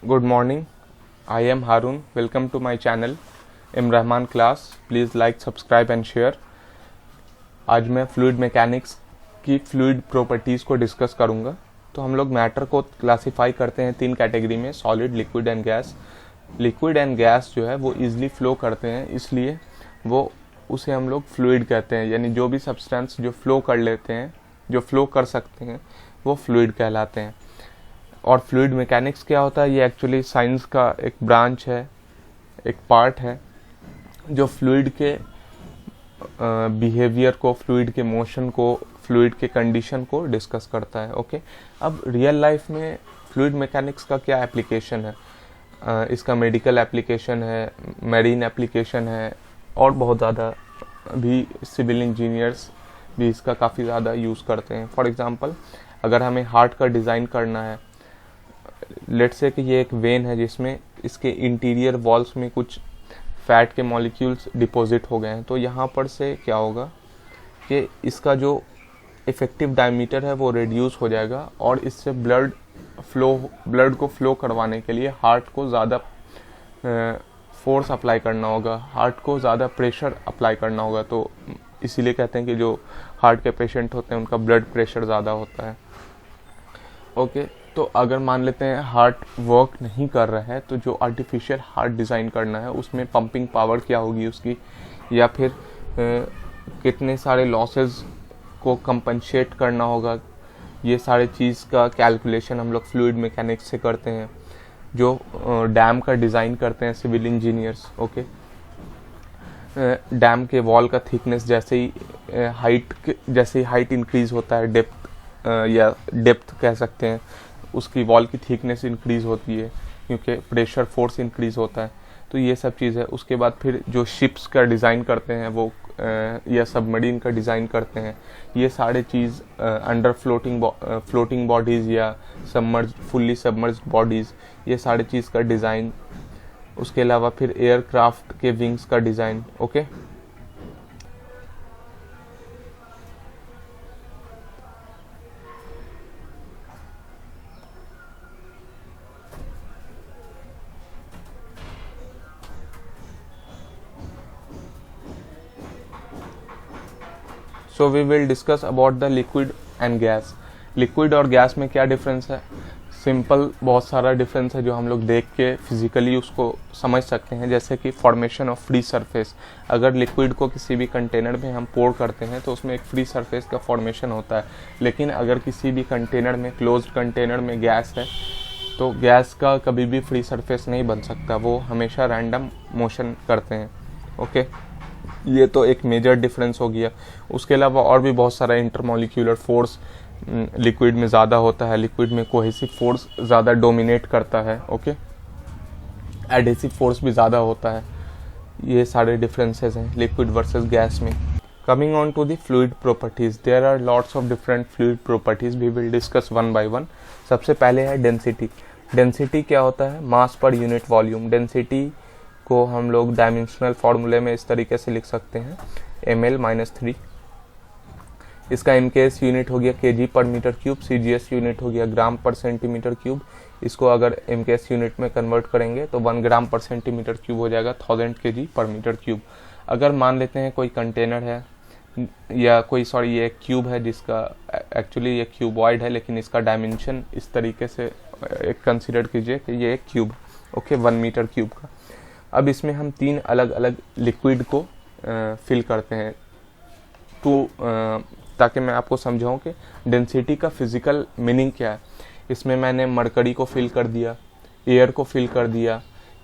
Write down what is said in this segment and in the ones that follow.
Good morning. I am Harun. Welcome to my channel Imrahman class. Please like, subscribe and share. आज मैं fluid mechanics की fluid properties को discuss करूँगा। तो हम लोग मैटर को क्लासिफाई करते हैं 3 कैटेगरी में, solid, liquid and gas. Liquid and gas जो है वो ईजिली फ्लो करते हैं, इसलिए वो उसे हम लोग फ्लूइड कहते हैं। यानी जो भी सब्सटेंस जो फ्लो कर लेते हैं, जो फ्लो कर सकते हैं, वो फ्लूइड कहलाते हैं। और फ्लूइड मैकेनिक्स क्या होता है, ये एक्चुअली साइंस का एक ब्रांच है, एक पार्ट है जो फ्लूइड के बिहेवियर को, फ्लूइड के मोशन को, फ्लूइड के कंडीशन को डिस्कस करता है। ओके, अब रियल लाइफ में फ्लूइड मैकेनिक्स का क्या एप्लीकेशन है? इसका मेडिकल एप्लीकेशन है, मैरीन एप्लीकेशन है और बहुत ज़्यादा भी सिविल इंजीनियर्स भी इसका काफ़ी ज़्यादा यूज़ करते हैं। फॉर एग्ज़ाम्पल, अगर हमें हार्ट का डिज़ाइन करना है, लेट्स से कि ये एक वेन है जिसमें इसके इंटीरियर वॉल्स में कुछ फैट के मॉलिक्यूल्स डिपॉजिट हो गए हैं, तो यहाँ पर से क्या होगा कि इसका जो इफ़ेक्टिव डायमीटर है वो रिड्यूस हो जाएगा और इससे ब्लड को फ्लो करवाने के लिए हार्ट को ज़्यादा फोर्स अप्लाई करना होगा, हार्ट को ज़्यादा प्रेशर अप्लाई करना होगा। तो इसीलिए कहते हैं कि जो हार्ट के पेशेंट होते हैं उनका ब्लड प्रेशर ज़्यादा होता है। ओके, तो अगर मान लेते हैं हार्ट वर्क नहीं कर रहा है, तो जो आर्टिफिशियल हार्ट डिज़ाइन करना है उसमें पंपिंग पावर क्या होगी उसकी, या फिर कितने सारे लॉसेस को कंपनसेट करना होगा, ये सारे चीज़ का कैलकुलेशन हम लोग फ्लूइड मैकेनिक्स से करते हैं। जो डैम का डिज़ाइन करते हैं सिविल इंजीनियर्स, ओके, डैम के वॉल का थिकनेस जैसे ही हाइट इंक्रीज़ होता है, डेप्थ कह सकते हैं, उसकी वॉल की थिकनेस इंक्रीज़ होती है क्योंकि प्रेशर फोर्स इंक्रीज़ होता है। तो ये सब चीज़ है। उसके बाद फिर जो शिप्स का डिज़ाइन करते हैं वो या सबमरीन का डिज़ाइन करते हैं, ये सारे चीज़ अंडर फ्लोटिंग बॉडीज़ या फुल्ली सबमर्ज्ड बॉडीज़, ये सारे चीज़ का डिज़ाइन। उसके अलावा फिर एयरक्राफ्ट के विंग्स का design. Okay, so we will discuss about the liquid and gas. Liquid और गैस में क्या डिफरेंस है? सिंपल बहुत सारा डिफरेंस है जो हम लोग देख के फिजिकली उसको समझ सकते हैं। जैसे कि फॉर्मेशन ऑफ फ्री सरफेस। अगर लिक्विड को किसी भी कंटेनर में हम पोर करते हैं तो उसमें एक फ्री सरफेस का फॉर्मेशन होता है, लेकिन अगर किसी भी कंटेनर में, क्लोज्ड कंटेनर में गैस है, तो गैस का कभी भी फ्री सरफेस नहीं बन सकता, वो हमेशा रैंडम मोशन करते हैं। ओके, ये तो एक मेजर डिफरेंस हो गया। उसके अलावा और भी बहुत सारा इंटरमॉलिक्यूलर फोर्स लिक्विड में ज़्यादा होता है। लिक्विड में कोहेसिव फोर्स ज़्यादा डोमिनेट करता है। ओके, एडहेसिव फोर्स भी ज़्यादा होता है। ये सारे डिफरेंसेस हैं लिक्विड वर्सेस गैस में। Coming on to the fluid properties, there are lots of different fluid properties, we will discuss one by one. सबसे पहले है डेंसिटी। डेंसिटी क्या होता है? मास पर यूनिट वॉल्यूम। डेंसिटी को हम लोग डायमेंशनल फार्मूले में इस तरीके से लिख सकते हैं, ml-3। इसका MKS यूनिट हो गया kg पर मीटर क्यूब, CGS यूनिट हो गया ग्राम पर सेंटीमीटर क्यूब। इसको अगर MKS यूनिट में कन्वर्ट करेंगे तो 1 ग्राम पर सेंटीमीटर क्यूब हो जाएगा 1000 kg पर मीटर क्यूब। अगर मान लेते हैं कोई कंटेनर है या ये एक क्यूब है, जिसका एक्चुअली ये क्यूबॉइड है, लेकिन इसका डायमेंशन इस तरीके से कंसिडर कीजिए कि ये एक क्यूब, ओके, 1 मीटर क्यूब का। अब इसमें हम 3 अलग अलग लिक्विड को फिल करते हैं ताकि मैं आपको समझाऊं कि डेंसिटी का फिजिकल मीनिंग क्या है। इसमें मैंने मरकरी को फिल कर दिया, एयर को फिल कर दिया,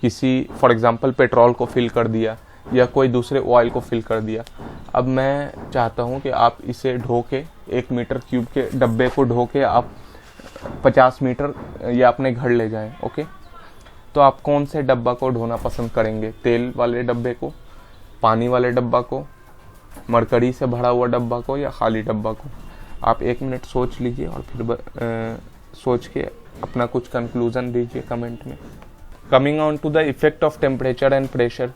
किसी फॉर एग्जांपल पेट्रोल को फिल कर दिया, या कोई दूसरे ऑयल को फिल कर दिया। अब मैं चाहता हूं कि आप इसे ढो के 1 मीटर क्यूब के डब्बे को ढो के आप 50 मीटर या अपने घर ले जाएं। ओके, तो आप कौन से डब्बा को ढोना पसंद करेंगे? तेल वाले डब्बे को, पानी वाले डब्बा को, मरकरी से भरा हुआ डब्बा को, या खाली डब्बा को? आप 1 मिनट सोच लीजिए और फिर सोच के अपना कुछ कंक्लूजन दीजिए कमेंट में। Coming on to the effect of temperature and pressure.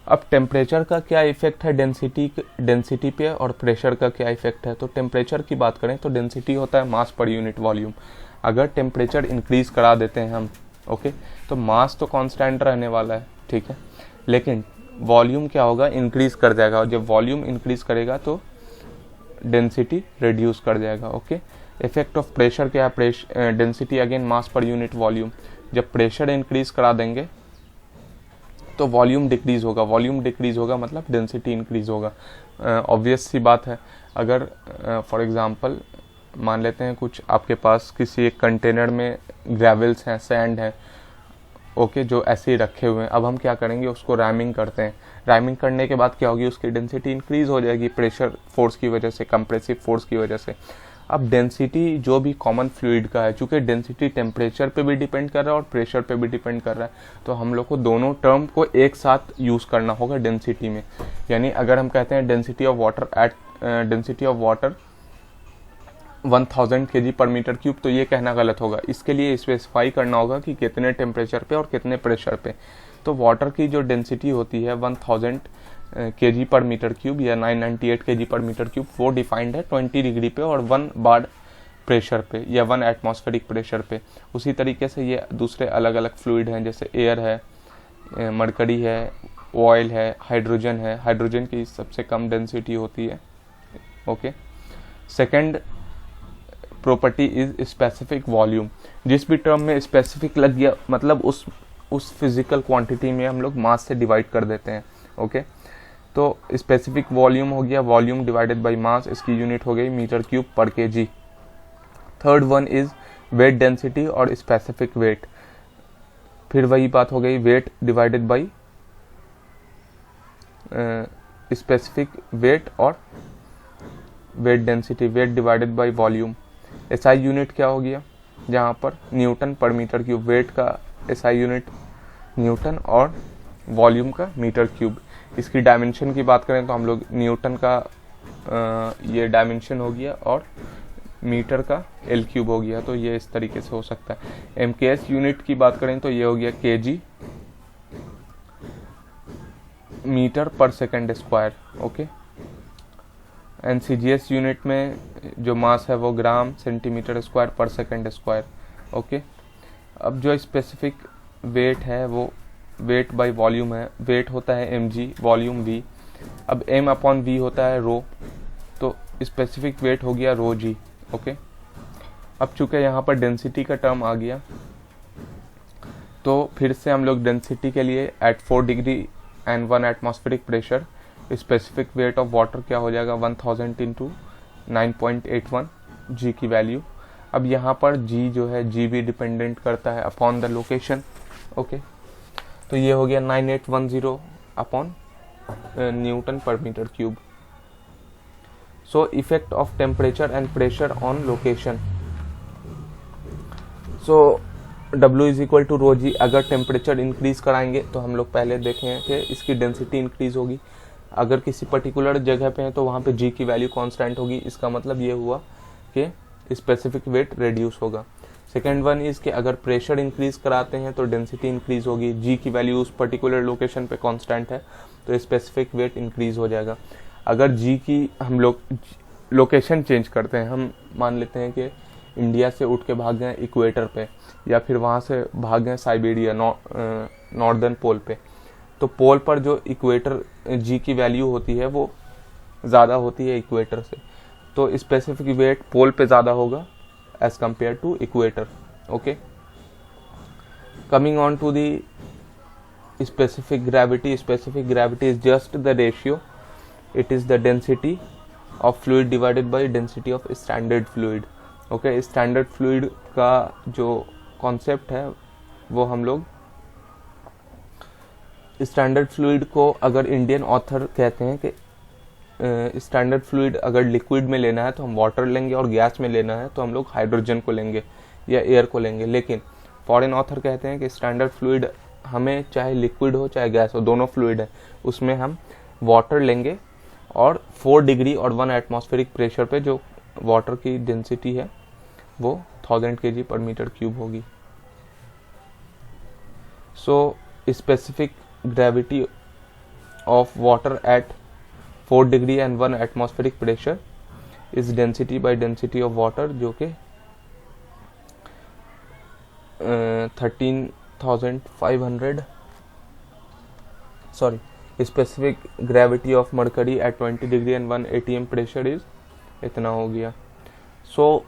अब टेम्परेचर का क्या इफेक्ट है डेंसिटी पे, और प्रेशर का क्या इफेक्ट है? तो टेम्परेचर की बात करें तो डेंसिटी होता है मास पर यूनिट वॉल्यूम। अगर टेम्परेचर इंक्रीज करा देते हैं हम ओके, तो मास तो कांस्टेंट रहने वाला है, ठीक है, लेकिन वॉल्यूम क्या होगा, इंक्रीज कर जाएगा, और जब वॉल्यूम इंक्रीज करेगा तो डेंसिटी रिड्यूस कर जाएगा। ओके, इफेक्ट ऑफ प्रेशर क्या है, डेंसिटी अगेन मास पर यूनिट वॉल्यूम। जब प्रेशर इंक्रीज करा देंगे तो वॉल्यूम डिक्रीज होगा, वॉल्यूम डिक्रीज होगा मतलब डेंसिटी इंक्रीज होगा। ऑब्वियस सी बात है, अगर फॉर एग्जांपल मान लेते हैं कुछ आपके पास किसी एक कंटेनर में ग्रेवल्स हैं, सैंड है, ओके, जो ऐसे ही रखे हुए हैं, अब हम क्या करेंगे, उसको रैमिंग करते हैं। रैमिंग करने के बाद क्या होगी, उसकी डेंसिटी इंक्रीज हो जाएगी प्रेशर फोर्स की वजह से, कंप्रेसिव फोर्स की वजह से। अब डेंसिटी जो भी कॉमन फ्लूइड का है, चूंकि डेंसिटी टेम्परेचर पे भी डिपेंड कर रहा है और प्रेशर पे भी डिपेंड कर रहा है, तो हम लोग को दोनों टर्म को एक साथ यूज करना होगा डेंसिटी में। यानी अगर हम कहते हैं डेंसिटी ऑफ वाटर 1000 kg पर मीटर क्यूब, तो ये कहना गलत होगा। इसके लिए स्पेसिफाई करना होगा कि कितने टेम्परेचर पे और कितने प्रेशर पे। तो वाटर की जो डेंसिटी होती है 1000 kg पर मीटर क्यूब या 998 kg पर मीटर क्यूब, वो डिफाइंड है 20 डिग्री पे और 1 बार प्रेशर पे या 1 एटमॉस्फेरिक प्रेशर पे। उसी तरीके से ये दूसरे अलग अलग फ्लूइड हैं, जैसे एयर है, मरकरी है, ऑयल है, हाइड्रोजन है। हाइड्रोजन की सबसे कम डेंसिटी होती है। Okay, second property is specific volume. जिस भी टर्म में स्पेसिफिक लग गया मतलब उस फिजिकल क्वांटिटी में हम लोग मास से डिवाइड कर देते हैं। ओके, तो स्पेसिफिक वॉल्यूम हो गया वॉल्यूम डिवाइडेड बाय मास, इसकी यूनिट हो गई metre cube per KG. Third one is weight density और स्पेसिफिक वेट। फिर वही बात हो गई, weight divided by specific weight और weight density, weight divided by volume. SI unit क्या हो गया, जहाँ पर newton per metre cube, weight का एसआई यूनिट न्यूटन और वॉल्यूम का मीटर क्यूब। इसकी डायमेंशन की बात करें तो हम लोग न्यूटन का ये डायमेंशन हो गया और मीटर का एल क्यूब हो गया, तो ये इस तरीके से हो सकता है। एमकेएस यूनिट की बात करें तो ये हो गया केजी मीटर पर सेकंड स्क्वायर। ओके, एनसीजीएस यूनिट में जो मास है वो ग्राम सेंटीमीटर स्क्वायर पर सेकंड स्क्वायर। ओके, अब जो स्पेसिफिक वेट है वो वेट बाय वॉल्यूम है। वेट होता है mg, वॉल्यूम v। अब m अपॉन v होता है रो, तो स्पेसिफिक वेट हो गया रो g। ओके, अब चूंकि यहाँ पर डेंसिटी का टर्म आ गया तो फिर से हम लोग डेंसिटी के लिए at 4 degree and 1 atmospheric pressure specific weight of water क्या हो जाएगा 1000 इंटू 9.81 जी की वैल्यू। अब यहाँ पर जी जो है जी भी डिपेंडेंट करता है अपॉन द लोकेशन। ओके, तो ये हो गया 9810 upon newton per metre cube. So effect of temperature and pressure on location. So W is equal to rho G. अगर टेम्परेचर इंक्रीज कराएंगे तो हम लोग पहले देखें कि इसकी डेंसिटी इंक्रीज होगी। अगर किसी पर्टिकुलर जगह पे है तो वहाँ पे जी की वैल्यू कांस्टेंट होगी। इसका मतलब ये हुआ कि स्पेसिफिक वेट रिड्यूस होगा। सेकेंड वन इज कि अगर प्रेशर इंक्रीज कराते हैं तो डेंसिटी इंक्रीज होगी। जी की वैल्यू उस पर्टिकुलर लोकेशन पे कांस्टेंट है तो स्पेसिफिक वेट इंक्रीज हो जाएगा। अगर जी की हम लोग लोकेशन चेंज करते हैं, हम मान लेते हैं कि इंडिया से उठ के भाग गए इक्वेटर पे या फिर वहाँ से भाग गए साइबेरिया नॉर्दर्न पोल पे, तो पोल पर जो इक्वेटर जी की वैल्यू होती है वो ज़्यादा होती है इक्वेटर से, तो स्पेसिफिक वेट पोल पे ज़्यादा होगा as compare to equator. Okay, coming on to the specific gravity. Specific gravity is just the ratio, it is the density of fluid divided by density of standard fluid. Okay, standard fluid का जो concept है वो हम लोग standard fluid को अगर Indian author कहते हैं कि स्टैंडर्ड फ्लूइड अगर लिक्विड में लेना है तो हम वाटर लेंगे और गैस में लेना है तो हम लोग हाइड्रोजन को लेंगे या एयर को लेंगे। लेकिन फॉरेन ऑथर कहते हैं कि स्टैंडर्ड फ्लूइड हमें चाहे लिक्विड हो चाहे गैस हो, दोनों फ्लूइड है, उसमें हम वाटर लेंगे और 4 डिग्री और 1 एटमॉस्फेरिक प्रेशर पे जो वाटर की डेंसिटी है वो 1000 kg पर मीटर क्यूब होगी। So specific gravity of water at 4 degree and 1 atmospheric pressure is density by density of water, जो कि 13,500 sorry specific gravity of mercury at 20 degree and 1 atm pressure is इतना हो गया। सो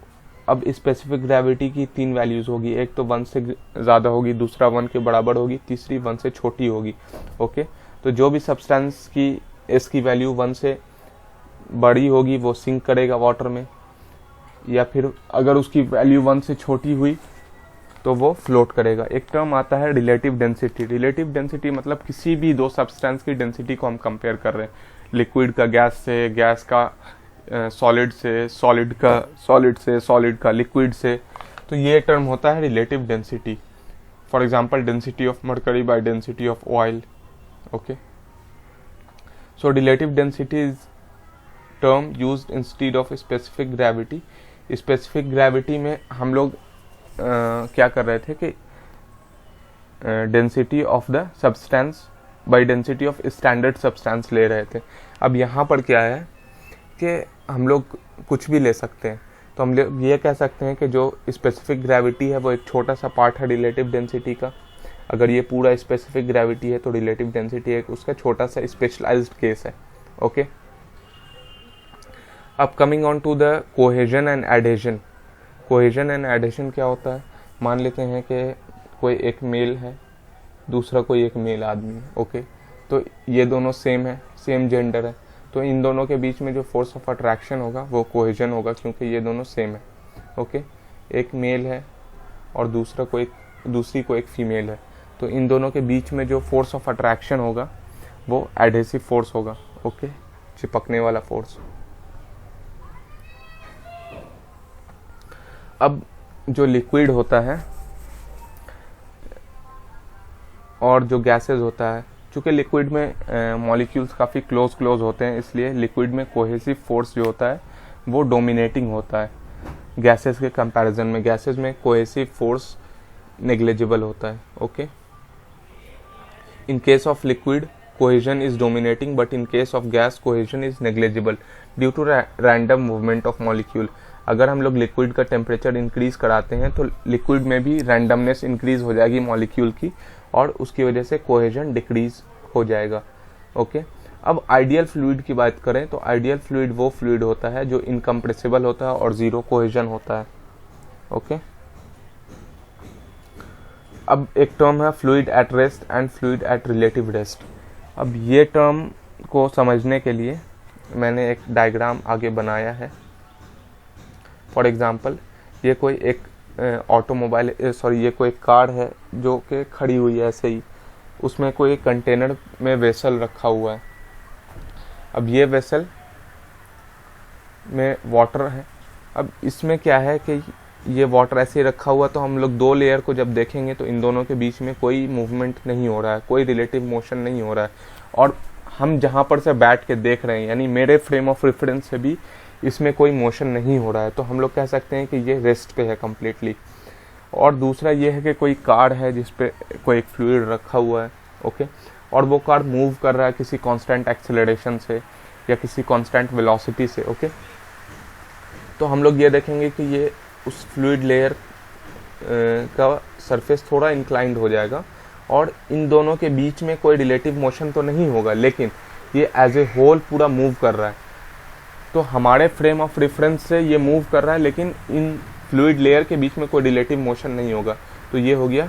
अब स्पेसिफिक ग्रेविटी की 3 values होगी, एक तो 1 से ज़्यादा होगी, दूसरा 1 के बराबर होगी, तीसरी 1 से छोटी होगी। ओके, तो जो भी सब्सटेंस की इसकी वैल्यू 1 से बड़ी होगी वो सिंक करेगा वाटर में, या फिर अगर उसकी वैल्यू 1 से छोटी हुई तो वो फ्लोट करेगा। एक टर्म आता है रिलेटिव डेंसिटी। रिलेटिव डेंसिटी मतलब किसी भी दो सब्सटेंस की डेंसिटी को हम कंपेयर कर रहे हैं, लिक्विड का गैस से, गैस का सॉलिड से, सॉलिड से, सॉलिड का लिक्विड से, तो ये टर्म होता है relative density. For example density of mercury bye density of oil. Okay, so relative density is term used instead of specific gravity. Specific gravity में हम लोग क्या कर रहे थे कि density of the substance by density of standard substance ले रहे थे। अब यहाँ पर क्या है कि हम लोग कुछ भी ले सकते हैं, तो हम लोग ये कह सकते हैं कि जो स्पेसिफिक ग्रेविटी है वो एक छोटा सा पार्ट है रिलेटिव डेंसिटी का। अगर ये पूरा स्पेसिफिक ग्रेविटी है तो रिलेटिव डेंसिटी एक उसका छोटा सा स्पेशलाइज्ड केस है। ओके, अब coming on to the cohesion and adhesion. Cohesion and adhesion क्या होता है? मान लेते हैं कि कोई एक मेल है, दूसरा कोई एक मेल आदमी है। ओके, तो ये दोनों सेम है, सेम जेंडर है, तो इन दोनों के बीच में जो फोर्स ऑफ अट्रैक्शन होगा वो कोहेजन होगा, क्योंकि ये दोनों सेम है। ओके, एक मेल है और दूसरी को एक फीमेल है, तो इन दोनों के बीच में जो फोर्स ऑफ अट्रैक्शन होगा वो एडहेसिव फोर्स होगा। ओके, चिपकने वाला फोर्स। अब जो लिक्विड होता है और जो गैसेस होता है, चूँकि लिक्विड में मॉलिक्यूल्स काफ़ी क्लोज होते हैं, इसलिए लिक्विड में कोहेसिव फोर्स जो होता है वो डोमिनेटिंग होता है गैसेस के कंपैरिजन में। गैसेस में कोहेसिव फोर्स नेग्लिजिबल होता है। Okay, in case of liquid cohesion is dominating, but in case of gas cohesion is negligible due to random movement of molecule। अगर हम लोग लिक्विड का टेम्परेचर इंक्रीज कराते हैं तो लिक्विड में भी रैंडमनेस इंक्रीज हो जाएगी मॉलिक्यूल की, और उसकी वजह से कोहेजन डिक्रीज हो जाएगा। ओके, अब आइडियल फ्लूइड की बात करें तो आइडियल फ्लूइड वो फ्लूइड होता है जो इनकम्प्रेसिबल होता है और जीरो कोहेजन होता है। ओके, अब एक टर्म है fluid at rest and fluid at relative rest. अब ये टर्म को समझने के लिए मैंने एक डायग्राम आगे बनाया है। फॉर एग्जांपल, ये कोई एक ये कोई कार है जो कि खड़ी हुई है ऐसे ही, उसमें कोई कंटेनर में वेसल रखा हुआ है। अब ये वेसल में वाटर है। अब इसमें क्या है कि ये वाटर ऐसे ही रखा हुआ, तो हम लोग दो लेयर को जब देखेंगे तो इन दोनों के बीच में कोई मूवमेंट नहीं हो रहा है, कोई रिलेटिव मोशन नहीं हो रहा है, और हम जहाँ पर से बैठ के देख रहे हैं, यानी मेरे फ्रेम ऑफ रेफरेंस से भी इसमें कोई मोशन नहीं हो रहा है, तो हम लोग कह सकते हैं कि ये रेस्ट पे है कम्प्लीटली। और दूसरा ये है कि कोई कार है जिस पे कोई एक फ्लूइड रखा हुआ है। ओके, और वो कार मूव कर रहा है किसी कांस्टेंट एक्सेलरेशन से या किसी कांस्टेंट वेलोसिटी से। ओके, तो हम लोग ये देखेंगे कि ये उस फ्लूइड लेयर का सरफेस थोड़ा इंक्लाइंड हो जाएगा, और इन दोनों के बीच में कोई रिलेटिव मोशन तो नहीं होगा, लेकिन ये एज ए होल पूरा मूव कर रहा है। तो हमारे फ्रेम ऑफ रेफरेंस से ये मूव कर रहा है, लेकिन इन फ्लूइड लेयर के बीच में कोई रिलेटिव मोशन नहीं होगा, तो ये हो गया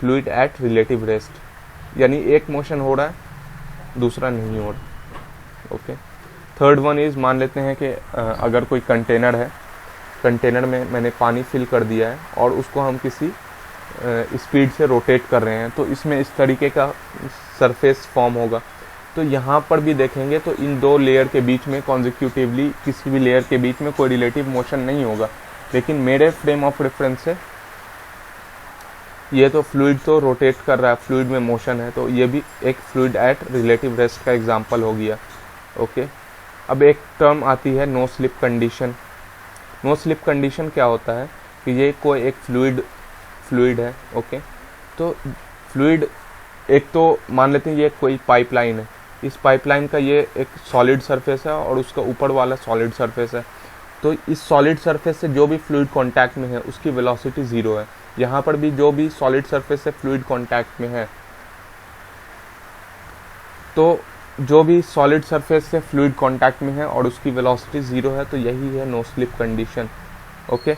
फ्लूइड एट रिलेटिव रेस्ट, यानी एक मोशन हो रहा है, दूसरा नहीं हो रहा। ओके, थर्ड वन इज, मान लेते हैं कि अगर कोई कंटेनर है, कंटेनर में मैंने पानी फिल कर दिया है और उसको हम किसी स्पीड से रोटेट कर रहे हैं, तो इसमें इस तरीके का सरफेस फॉर्म होगा। तो यहाँ पर भी देखेंगे तो इन दो लेयर के बीच में कॉन्जिक्यूटिवली किसी भी लेयर के बीच में कोई रिलेटिव मोशन नहीं होगा, लेकिन मेरे फ्रेम ऑफ रेफरेंस से ये तो फ्लूइड तो रोटेट कर रहा है, फ्लूइड में मोशन है, तो ये भी एक फ्लूइड एट रिलेटिव रेस्ट का एग्जाम्पल हो गया। ओके, अब एक टर्म आती है no slip condition. No slip condition क्या होता है कि ये कोई एक फ्लूइड है। ओके, तो फ्लूइड एक तो मान लेते हैं ये कोई पाइपलाइन है, इस पाइपलाइन का ये एक सॉलिड सरफेस है और उसका ऊपर वाला सॉलिड सरफेस है। तो इस सॉलिड सरफेस से जो भी फ्लूइड कांटेक्ट में है उसकी वेलोसिटी ज़ीरो है, यहाँ पर भी जो भी सॉलिड सरफेस से फ्लूइड कांटेक्ट में है, तो जो भी सॉलिड सरफेस से फ्लूइड कांटेक्ट में है और उसकी वेलोसिटी 0 है, तो यही है नो स्लिप कंडीशन। ओके,